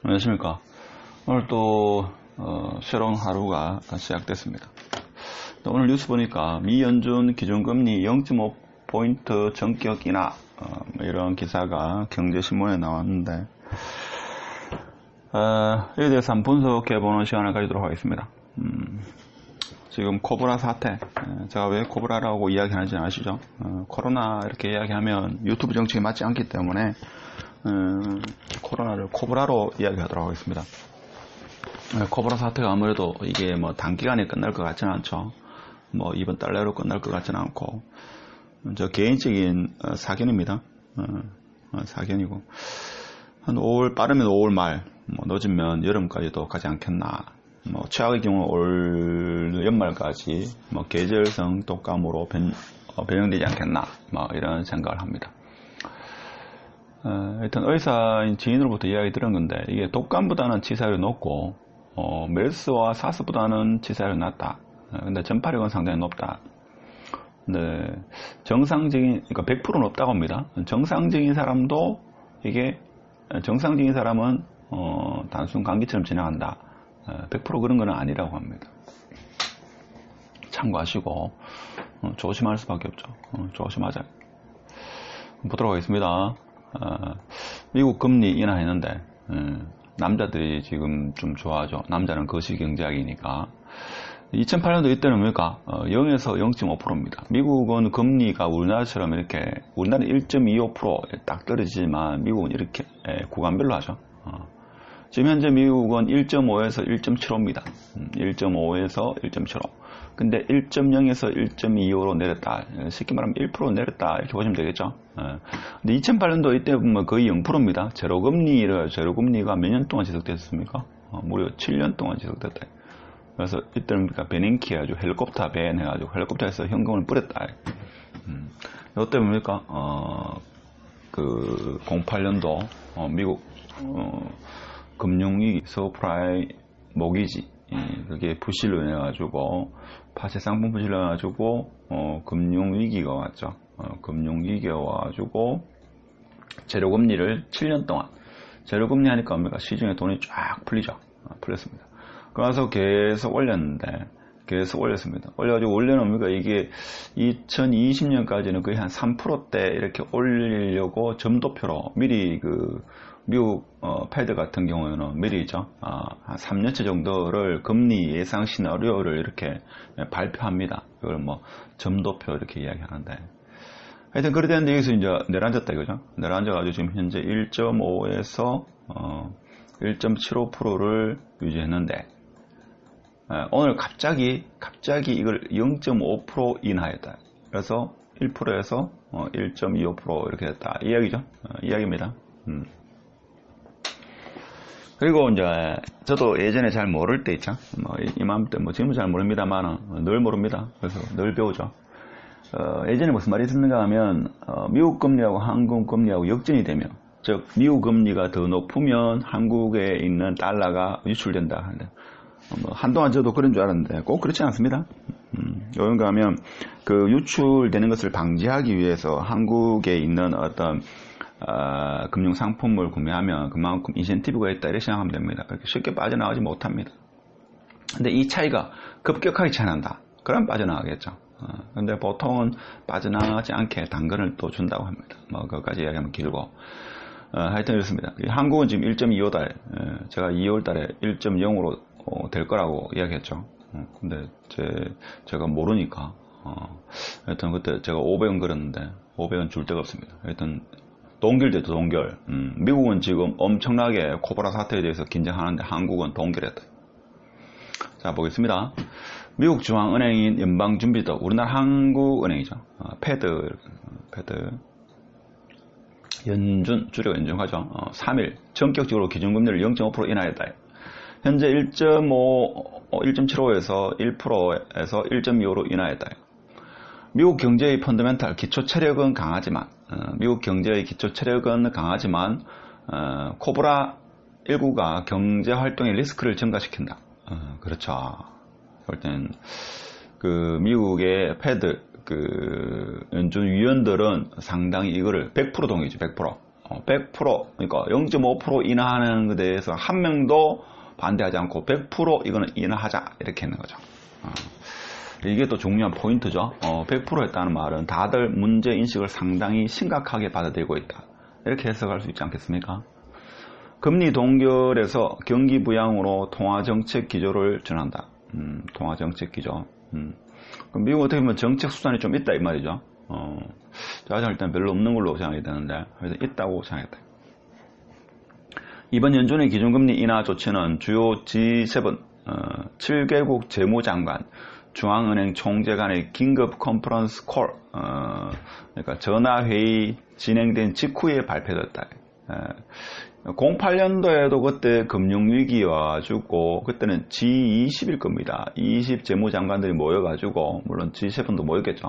안녕하십니까. 오늘 또 새로운 하루가 시작됐습니다. 오늘 뉴스 보니까 미 연준 기준금리 0.5포인트 전격 인하 이런 기사가 경제신문에 나왔는데 이에 대해서 한번 분석해보는 시간을 가지도록 하겠습니다. 지금 코브라 사태, 제가 왜 코브라라고 이야기하는지 아시죠? 코로나 이렇게 이야기하면 유튜브 정책이 맞지 않기 때문에 코로나를 코브라로 이야기하도록 하겠습니다. 코브라 사태가 아무래도 이게 뭐 단기간에 끝날 것 같지는 않죠. 뭐 이번 달 내로 끝날 것 같지는 않고, 저 개인적인 사견입니다. 사견이고, 한 5월, 빠르면 5월 말, 뭐 늦으면 여름까지도 가지 않겠나. 뭐 최악의 경우 올 연말까지 뭐 계절성 독감으로 변형되지 않겠나. 뭐 이런 생각을 합니다. 일단 의사인 지인으로부터 이야기 들은 건데, 이게 독감보다는 치사율이 높고 메르스와 사스보다는 치사율이 낮다. 근데 전파력은 상당히 높다. 근데 정상적인, 그러니까 100%는 없다고 합니다. 정상적인 사람도 이게, 정상적인 사람은 단순 감기처럼 진행한다. 100% 그런 건 아니라고 합니다. 참고하시고 조심할 수밖에 없죠. 조심하자. 보도록 하겠습니다. 미국 금리 인하했는데 남자들이 지금 좀 좋아하죠. 남자는 거시경제학이니까. 2008년도 이때는 뭡니까? 0에서 0.5%입니다. 미국은 금리가 우리나라처럼 이렇게, 우리나라는 1.25% 딱 떨어지지만 미국은 이렇게 구간별로 하죠. 지금 현재 미국은 1.5에서 1.75입니다. 1.5에서 1.75. 근데 1.0에서 1.25로 내렸다. 쉽게 말하면 1% 내렸다. 이렇게 보시면 되겠죠. 근데 2008년도 이때 보면 거의 0%입니다. 제로금리가 몇 년 동안 지속됐습니까? 무려 7년 동안 지속됐다. 그래서 이때는 베닝키 해가지고 헬리콥터 밴 해가지고 헬리콥터에서 현금을 뿌렸다. 이때 뭡니까? 08년도 미국 금융위기 서프라이 모기지, 그게 부실로 인해가지고 파채 상품 부실로 인해가지고 금융위기가 왔죠. 금융위기가 와가지고 제로금리를 7년 동안, 제로금리 하니까 뭡니까? 시중에 돈이 쫙 풀렸습니다. 그래서 계속 올렸는데, 계속 올렸습니다. 올려가지고 원래는 뭡니까? 이게 2020년까지는 거의 한 3%대 이렇게 올리려고 점도표로 미리 미국 패드 같은 경우에는 미리죠. 한 3년치 정도를 금리 예상 시나리오를 이렇게 발표합니다. 이걸 뭐 점도표 이렇게 이야기하는데, 하여튼 그래 되는데 여기서 이제 내려앉았다 이거죠. 내려앉아가지고 지금 현재 1.5에서 1.75%를 유지했는데, 오늘 갑자기 이걸 0.5% 인하했다. 그래서 1%에서 1.25% 이렇게 됐다. 이야기죠. 이야기입니다. 그리고 이제 저도 예전에 잘 모를 때 있죠. 뭐 이맘때 뭐 지금은 잘 모릅니다만 늘 모릅니다. 그래서 늘 배우죠. 예전에 무슨 말이 있었는가 하면 미국 금리하고 한국 금리하고 역전이 되면, 즉 미국 금리가 더 높으면 한국에 있는 달러가 유출된다 하는데, 한동안 저도 그런 줄 알았는데 꼭 그렇지 않습니다. 왜냐하면 하면 그 유출되는 것을 방지하기 위해서 한국에 있는 어떤 금융 상품을 구매하면 그만큼 인센티브가 있다 이렇게 생각하면 됩니다. 그렇게 쉽게 빠져나가지 못합니다. 근데 이 차이가 급격하게 차이 난다. 그럼 빠져나가겠죠. 근데 보통은 빠져나가지 않게 당근을 또 준다고 합니다. 뭐 그것까지 이야기하면 길고, 하여튼 이렇습니다. 한국은 지금 1.25달에, 제가 2월달에 1.0으로 될 거라고 이야기했죠. 근데 제가 모르니까, 하여튼 그때 제가 500원 걸었는데 500원 줄 데가 없습니다. 하여튼 동결됐죠. 동결. 미국은 지금 엄청나게 코브라 사태에 대해서 긴장하는데 한국은 동결했다. 자, 보겠습니다. 미국 중앙은행인 연방준비도, 우리나라 한국은행이죠. 패드 줄여 연준하죠. 3일 전격적으로 기준금리를 0.5% 인하했다. 현재 1.75에서 1%에서 1.25로 인하했다. 미국 경제의 펀더멘탈 기초 체력은 강하지만, 코브라 19가 경제 활동의 리스크를 증가시킨다. 그렇죠. 그럴 땐 미국의 패드 연준 위원들은 상당히 이거를 100% 동의죠. 100%. 100% 그러니까 0.5% 인하하는 것에 대해서 한 명도 반대하지 않고 100% 이거는 인하하자 이렇게 했는 거죠. 이게 또 중요한 포인트죠. 100% 했다는 말은 다들 문제 인식을 상당히 심각하게 받아들이고 있다. 이렇게 해석할 수 있지 않겠습니까? 금리 동결에서 경기 부양으로 통화정책 기조를 전한다. 통화정책 기조. 그럼 미국 어떻게 보면 정책 수단이 좀 있다 이 말이죠. 저는 일단 별로 없는 걸로 생각이 되는데 그래서 있다고 생각했다. 이번 연준의 기준금리 인하 조치는 주요 G7 7개국 재무장관 중앙은행 총재 간의 긴급 컨퍼런스 콜 그러니까 전화회의 진행된 직후에 발표됐다. 08년도에도 그때 금융위기 와가지고 그때는 G20일 겁니다. 20 재무장관들이 모여가지고 물론 G7도 모였겠죠.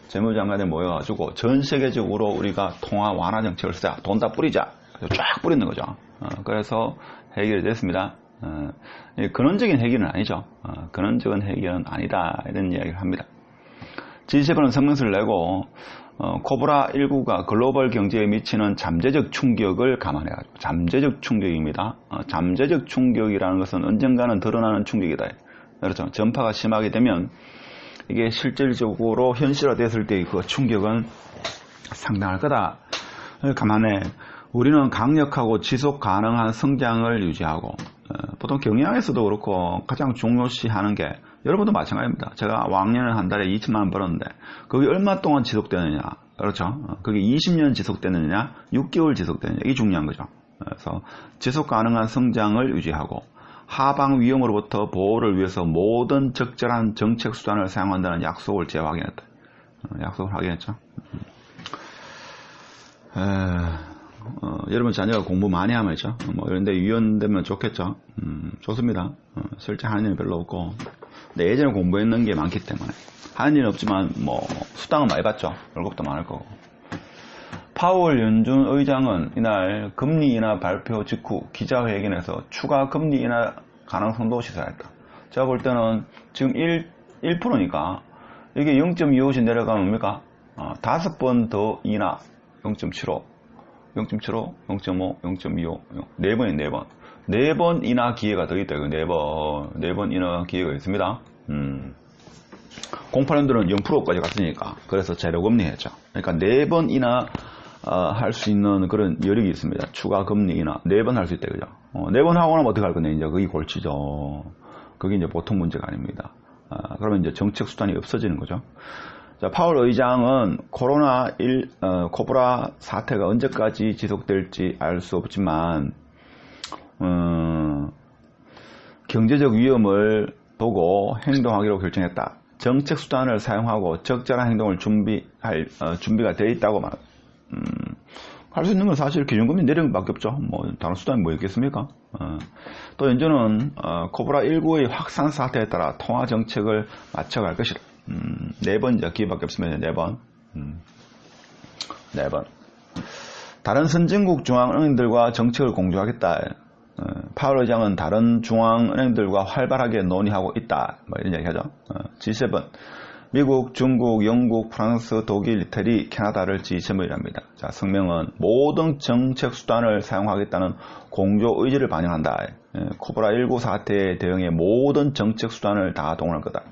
재무장관들이 모여가지고 전 세계적으로 우리가 통화 완화 정책을 쓰자. 돈 다 뿌리자. 쫙 뿌리는 거죠. 그래서 해결이 됐습니다. 근원적인 해결은 아니죠. 근원적인 해결은 아니다. 이런 이야기를 합니다. G7은 성명서를 내고 코브라19가 글로벌 경제에 미치는 잠재적 충격을 감안해가지고 잠재적 충격입니다. 잠재적 충격이라는 것은 언젠가는 드러나는 충격이다. 그렇죠. 전파가 심하게 되면 이게 실질적으로 현실화됐을 때 그 충격은 상당할 거다. 감안해 우리는 강력하고 지속 가능한 성장을 유지하고 보통 경영에서도 그렇고 가장 중요시하는 게 여러분도 마찬가지입니다. 제가 왕년에 한 달에 2천만 원 벌었는데 그게 얼마 동안 지속되느냐 그렇죠. 그게 20년 지속되느냐 6개월 지속되느냐 이게 중요한 거죠. 그래서 지속 가능한 성장을 유지하고 하방 위험으로부터 보호를 위해서 모든 적절한 정책 수단을 사용한다는 약속을 재확인했다. 약속을 확인했죠. 여러분 자녀가 공부 많이 하면죠. 이런데 유연되면 좋겠죠. 좋습니다. 실제 하는 일은 별로 없고. 근데 예전에 공부했는 게 많기 때문에. 하는 일은 없지만, 수당은 많이 받죠. 월급도 많을 거고. 파월 연준 의장은 이날 금리 인하 발표 직후 기자회견에서 추가 금리 인하 가능성도 시사했다. 제가 볼 때는 지금 1%니까 이게 0.25씩 내려가면 뭡니까? 5번 더 인하 0.75. 0.75, 0.5, 0.25, 4번이 4번. 4번 인하 기회가 더 있다. 4번 인하 기회가 있습니다. 08년도는 0%까지 갔으니까. 그래서 재료금리 했죠. 그러니까 4번 인하, 할 수 있는 그런 여력이 있습니다. 추가 금리 인하. 4번 할 수 있다. 그죠? 4번 하고 나면 어떻게 할 건데, 이제 그게 골치죠. 그게 이제 보통 문제가 아닙니다. 그러면 이제 정책 수단이 없어지는 거죠. 자, 파월 의장은 코브라 사태가 언제까지 지속될지 알 수 없지만, 경제적 위험을 보고 행동하기로 결정했다. 정책 수단을 사용하고 적절한 행동을 준비가 되어 있다고 할 수 있는 건 사실 기준금리 내리는 것밖에 없죠. 다른 수단이 뭐 있겠습니까? 또 연준은 코브라19의 확산 사태에 따라 통화 정책을 맞춰갈 것이다. 4번 이제 기회밖에 없으면 4번. 4번. 다른 선진국 중앙은행들과 정책을 공조하겠다. 파월 의장은 다른 중앙은행들과 활발하게 논의하고 있다. 이런 얘기 하죠. G7. 미국, 중국, 영국, 프랑스, 독일, 이태리, 캐나다를 G7이랍니다. 자, 성명은 모든 정책 수단을 사용하겠다는 공조 의지를 반영한다. 코브라19 사태에 대응해 모든 정책 수단을 다 동원할 거다.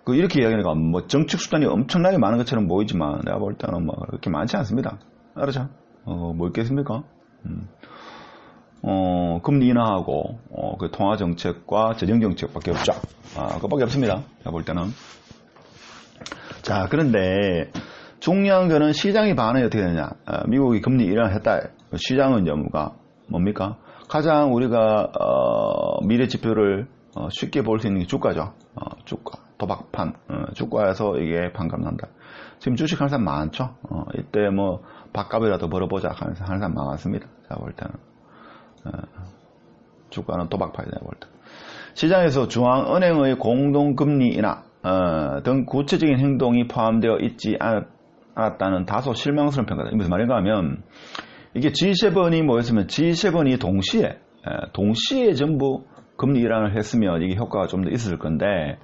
이렇게 이야기하니까 정책 수단이 엄청나게 많은 것처럼 보이지만 내가 볼 때는 그렇게 많지 않습니다. 알았죠? 뭐 있겠습니까? 금리 인하하고 그 통화 정책과 재정 정책밖에 없죠. 그것밖에 없습니다. 내가 볼 때는. 자, 그런데 중요한 거는 시장의 반응이 어떻게 되느냐. 미국이 금리 인하를 했다. 시장은 이제 뭡니까? 가장 우리가 미래 지표를 쉽게 볼 수 있는 게 주가죠. 주가. 도박판, 주가에서 이게 반감난다. 지금 주식 하는 사람 많죠? 이때 밥값이라도 벌어보자 하면서 하는 사람 많았습니다. 제가 볼 때는. 주가는 도박판이다, 볼 때. 시장에서 중앙은행의 공동금리 인하, 등 구체적인 행동이 포함되어 있지 않았다는 다소 실망스러운 평가다. 무슨 말인가 하면, 이게 G7이 모였으면 G7이 동시에 전부 금리 인하를 했으면 이게 효과가 좀 더 있었을 건데,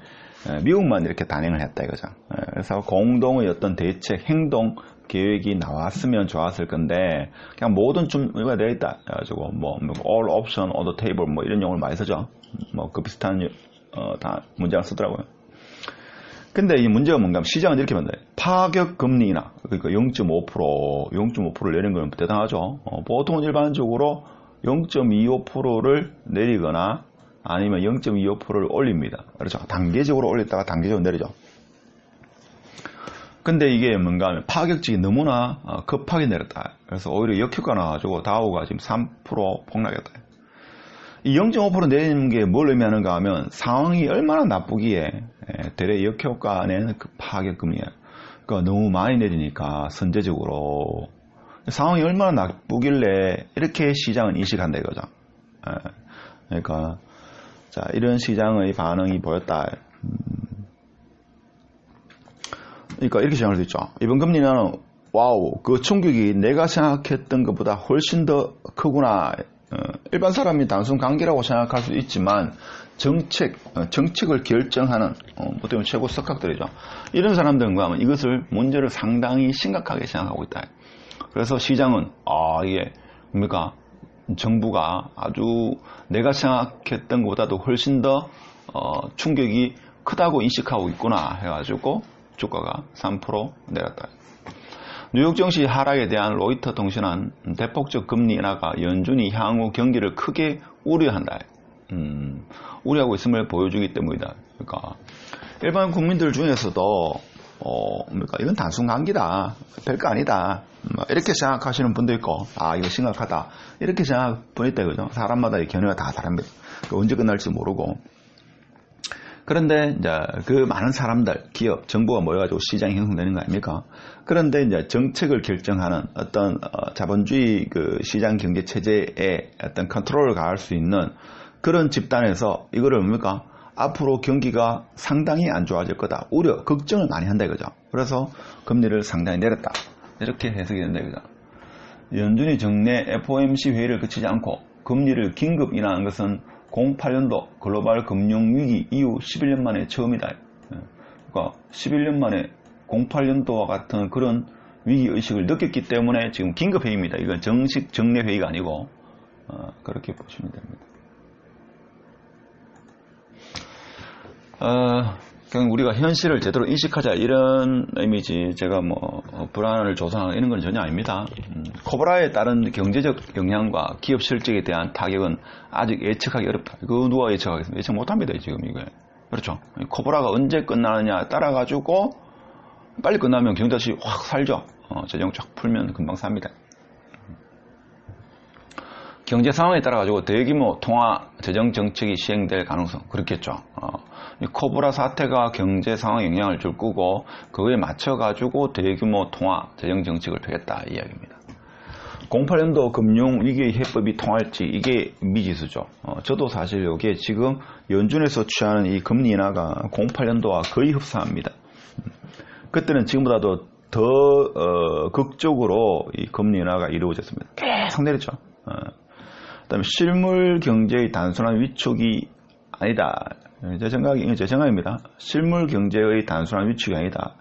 미국만 이렇게 단행을 했다 이거죠. 그래서 공동의 어떤 대책, 행동 계획이 나왔으면 좋았을 건데 그냥 모든 준비가 되어 있다 해가지고 뭐 all option on the table 뭐 이런 용어를 많이 쓰죠. 뭐 그 비슷한 다 문장을 쓰더라고요. 근데 이 문제가 뭔가 하면 시장은 이렇게 만들어요. 파격 금리 인하 그러니까 0.5%를 내린 건 대단하죠. 보통은 일반적으로 0.25%를 내리거나 아니면 0.25%를 올립니다. 그렇죠. 단계적으로 올렸다가 단계적으로 내리죠. 근데 이게 뭔가 하면 파격적이 너무나 급하게 내렸다. 그래서 오히려 역효과 나가지고 다우가 지금 3% 폭락했다. 이 0.5% 내리는 게 뭘 의미하는가 하면 상황이 얼마나 나쁘기에 대래 역효과 내는 그 파격 금리야. 그러니까 너무 많이 내리니까 선제적으로 상황이 얼마나 나쁘길래 이렇게 시장은 인식한다 이거죠. 그러니까 자 이런 시장의 반응이 보였다. 그러니까 이렇게 생각할 수 있죠. 이번 금리는 와우 그 충격이 내가 생각했던 것보다 훨씬 더 크구나. 일반 사람이 단순 관계라고 생각할 수 있지만 정책을 결정하는 어떻게 보면 최고 석학들이죠. 이런 사람들과 하면 이것을 문제를 상당히 심각하게 생각하고 있다. 그래서 시장은 이게 뭡니까 정부가 아주 내가 생각했던 것보다도 훨씬 더 충격이 크다고 인식하고 있구나 해가지고 주가가 3% 내렸다. 뉴욕 증시 하락에 대한 로이터 통신은 대폭적 금리 인하가 연준이 향후 경기를 크게 우려한다. 우려하고 있음을 보여주기 때문이다. 그러니까 일반 국민들 중에서도 그러니까 이건 단순 감기다, 별거 아니다. 이렇게 생각하시는 분도 있고, 이거 심각하다. 이렇게 생각하는 분이 있다, 그죠? 사람마다 이 견해가 다 다릅니다. 언제 끝날지 모르고. 그런데 이제 그 많은 사람들, 기업, 정부가 모여가지고 시장이 형성되는 거 아닙니까? 그런데 이제 정책을 결정하는 어떤 자본주의 그 시장 경제 체제에 어떤 컨트롤을 가할 수 있는 그런 집단에서 이거를 뭡니까? 앞으로 경기가 상당히 안 좋아질 거다. 우려, 걱정을 많이 한다 이거죠. 그래서 금리를 상당히 내렸다. 이렇게 해석이 된다 이거죠. 연준이 정례 FOMC 회의를 거치지 않고 금리를 긴급 인하한 것은 08년도 글로벌 금융위기 이후 11년 만에 처음이다. 그러니까 11년 만에 08년도와 같은 그런 위기의식을 느꼈기 때문에 지금 긴급회의입니다. 이건 정식 정례회의가 아니고 그렇게 보시면 됩니다. 그냥 우리가 현실을 제대로 인식하자 이런 의미지 제가 뭐 불안을 조성하는 이런 건 전혀 아닙니다. 코브라에 따른 경제적 영향과 기업 실적에 대한 타격은 아직 예측하기 어렵다. 이거 누가 예측하겠습니까? 예측 못합니다 지금 이거. 그렇죠. 코브라가 언제 끝나느냐 따라 가지고 빨리 끝나면 경제 다시 확 살죠. 재정 쫙 풀면 금방 삽니다. 경제 상황에 따라 가지고 대규모 통화 재정 정책이 시행될 가능성 그렇겠죠. 이 코브라 사태가 경제 상황에 영향을 줄 거고 그거에 맞춰 가지고 대규모 통화 재정 정책을 펴겠다 이 이야기입니다. 08년도 금융 위기의 해법이 통할지 이게 미지수죠. 저도 사실 여기에 지금 연준에서 취하는 이 금리 인하가 08년도와 거의 흡사합니다. 그때는 지금보다도 더 극적으로 이 금리 인하가 이루어졌습니다. 계속 내렸죠. 그다음에 실물 경제의 단순한 위축이 아니다. 제 생각입니다. 실물 경제의 단순한 위축이 아니다.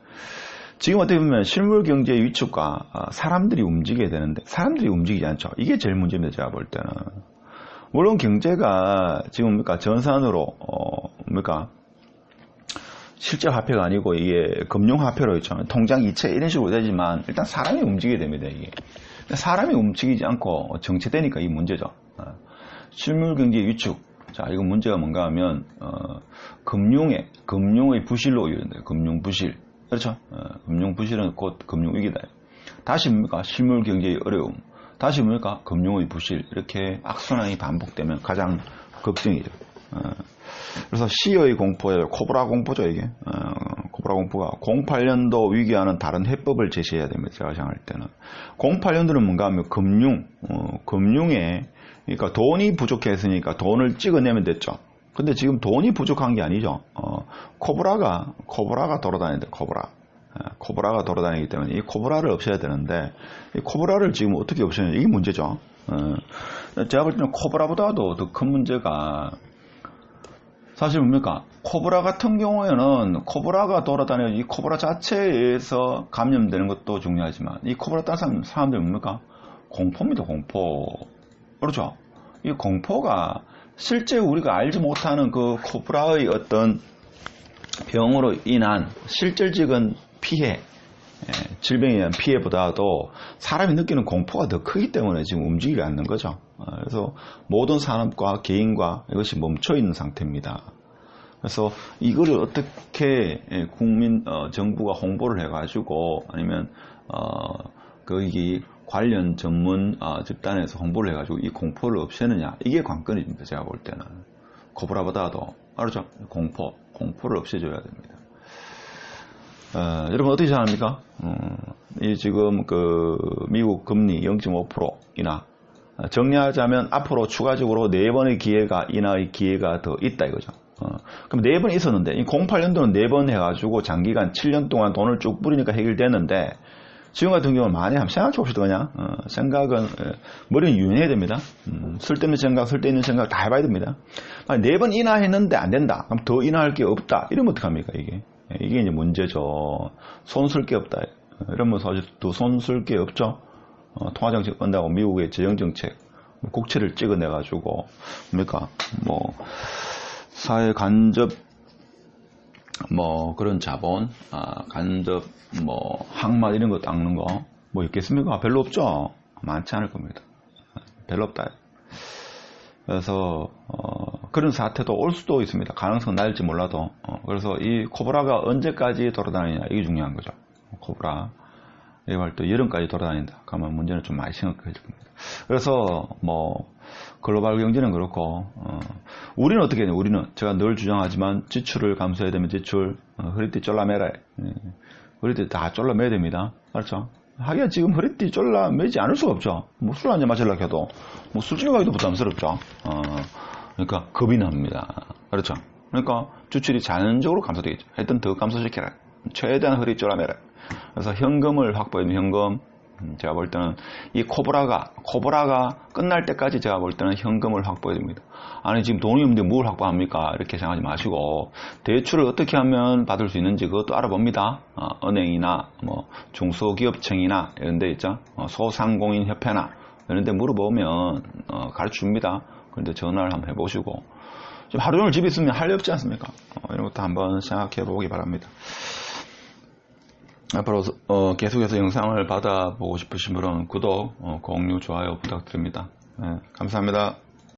지금 어떻게 보면 실물 경제의 위축과 사람들이 움직여야 되는데 사람들이 움직이지 않죠. 이게 제일 문제입니다. 제가 볼 때는. 물론 경제가 지금 뭡니까 전산으로 뭡니까 실제 화폐가 아니고 이게 금융 화폐로 있죠. 통장 이체 이런 식으로 되지만 일단 사람이 움직여야 됩니다. 이게 사람이 움직이지 않고 정체되니까 이 문제죠. 실물 경제 위축. 자, 이거 문제가 뭔가 하면 금융의 부실로 이어진다. 금융 부실. 그렇죠? 금융 부실은 곧 금융 위기다. 다시 뭡니까? 실물 경제의 어려움. 다시 뭡니까? 금융의 부실. 이렇게 악순환이 반복되면 가장 걱정이죠. 그래서 C의 공포예요. 코브라 공포죠, 이게. 코브라 공포가 08년도 위기와는 다른 해법을 제시해야 됩니다. 제가 생각할 때는. 08년도는 뭔가 하면 금융에, 그러니까 돈이 부족했으니까 돈을 찍어내면 됐죠. 근데 지금 돈이 부족한 게 아니죠. 코브라가 돌아다니는데, 코브라가 돌아다니기 때문에 이 코브라를 없애야 되는데, 이 코브라를 지금 어떻게 없애냐, 이게 문제죠. 제가 볼 때는 코브라보다도 더 큰 문제가 사실 뭡니까? 코브라 같은 경우에는 코브라가 돌아다니는 이 코브라 자체에 의해서 감염되는 것도 중요하지만 이 코브라 따는 사람들이 뭡니까? 공포입니다. 공포. 그렇죠? 이 공포가 실제 우리가 알지 못하는 그 코브라의 어떤 병으로 인한 실질적인 피해, 질병에 의한 피해보다도 사람이 느끼는 공포가 더 크기 때문에 지금 움직이지 않는 거죠. 그래서 모든 산업과 개인과 이것이 멈춰 있는 상태입니다. 그래서 이거를 어떻게 정부가 홍보를 해가지고 아니면 거기 관련 전문 집단에서 홍보를 해가지고 이 공포를 없애느냐, 이게 관건입니다. 제가 볼 때는 코브라보다도 알죠? 공포를 없애줘야 됩니다. 여러분 어떻게 생각합니까? 이 지금 그 미국 금리 0.5% 인하, 정리하자면 앞으로 추가적으로 4번의 기회가 인하의 기회가 더 있다 이거죠. 그럼 4번 있었는데 이 08년도는 4번 해가지고 장기간 7년 동안 돈을 쭉 뿌리니까 해결되는데 지금 같은 경우는 많이 한번 생각해 봅시다. 그냥 생각은 머리는 유연해야 됩니다. 쓸데있는 생각, 쓸데있는 생각 다 해봐야 됩니다. 4번 인하했는데 안 된다. 그럼 더 인하할 게 없다. 이러면 어떡합니까 이게? 이게 이제 문제죠. 손 쓸 게 없다. 이러면 사실 또 손 쓸 게 없죠. 통화정책 끝나고 미국의 재정정책 국채를 찍어내가지고 뭡니까 뭐 사회 간접 뭐 그런 자본 간접 뭐 항만 이런 거 닦는 거 뭐 있겠습니까? 별로 없죠. 많지 않을 겁니다. 별로 없다. 그래서 그런 사태도 올 수도 있습니다. 가능성 날지 몰라도. 그래서 이 코브라가 언제까지 돌아다니냐 이게 중요한 거죠. 코브라 이걸 또 여름까지 돌아다닌다. 그러면 문제는 좀 많이 심각해질 겁니다. 그래서 뭐 글로벌 경제는 그렇고 우리는 어떻게 해야 돼요? 우리는 제가 늘 주장하지만 지출을 감소해야 되면 지출, 허리띠 졸라매라. 허리띠 다 졸라매야 됩니다. 그렇죠? 하긴 지금 허리띠 졸라매지 않을 수가 없죠. 뭐 술 한잔 마시려고 해도 뭐 술집에 가기도 부담스럽죠. 그러니까 겁이 납니다. 그렇죠? 그러니까 지출이 자연적으로 감소되겠죠. 하여튼 더 감소시켜라. 최대한 허리 졸라매라. 그래서 현금을 확보해야 됩니다. 현금. 제가 볼 때는 이 코브라가 끝날 때까지 제가 볼 때는 현금을 확보해야 됩니다. 아니 지금 돈이 없는데 뭘 확보합니까? 이렇게 생각하지 마시고 대출을 어떻게 하면 받을 수 있는지 그것도 알아봅니다. 은행이나 뭐 중소기업청이나 이런 데 있죠. 소상공인 협회나 이런 데 물어보면 가르쳐줍니다. 그런데 전화를 한번 해보시고 지금 하루 종일 집에 있으면 할 일 없지 않습니까? 이런 것도 한번 생각해 보기 바랍니다. 앞으로 계속해서 영상을 받아보고 싶으신 분은 구독, 공유, 좋아요 부탁드립니다. 네, 감사합니다.